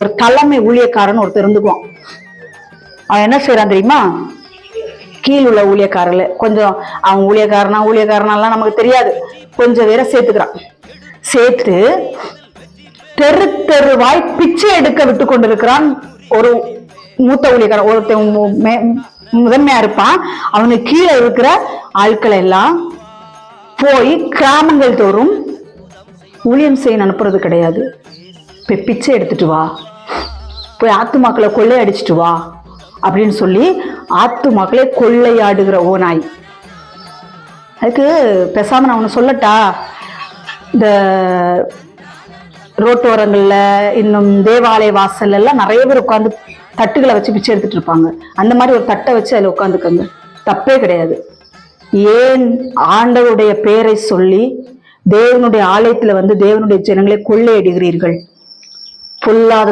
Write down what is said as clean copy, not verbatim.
ஒரு தலைமை ஊழியக்காரன் ஒருத்தர் இருந்துக்குவான். அவன் என்ன செய்யறான் தெரியுமா? கீழ் உள்ள ஊழியக்காரர்ல கொஞ்சம், அவன் ஊழியக்காரனாலாம் நமக்கு தெரியாது, கொஞ்சம் பேரை சேர்த்துக்கிறான். சேர்த்து தெரு தெருவாய் பிச்சை எடுக்க விட்டு கொண்டிருக்கிறான். ஒரு மூத்த ஊழியக்காரன் ஒருத்தன் முதன்மையா இருப்பான். அவனுக்கு கீழே இருக்கிற ஆட்களை எல்லாம் போய் கிராமங்கள் தோறும் ஊழியம் செய்ய அனுப்புறது கிடையாது. போய் பிச்சை எடுத்துட்டு வா, போய் ஆத்துமாக்களை கொள்ளை அடிச்சுட்டு வா அப்படின்னு சொல்லி ஆத்துமாக்களை கொள்ளையாடுகிற ஓநாய். அதுக்கு பேசாம நான் ஒன்று சொல்லட்டா, இந்த ரோட்டோரங்கள்ல இன்னும் தேவாலய வாசல் எல்லாம் நிறைய பேர் உட்காந்து தட்டுகளை வச்சு பிச்சை எடுத்துட்டு இருப்பாங்க. அந்த மாதிரி ஒரு தட்டை வச்சு அதில் உட்காந்துக்கங்க, தப்பே கிடையாது. ஏன் ஆண்டவருடைய பெயரை சொல்லி தேவனுடைய ஆலயத்துல வந்து தேவனுடைய ஜனங்களை கொள்ளையிடுகிறீர்கள்? பொல்லாத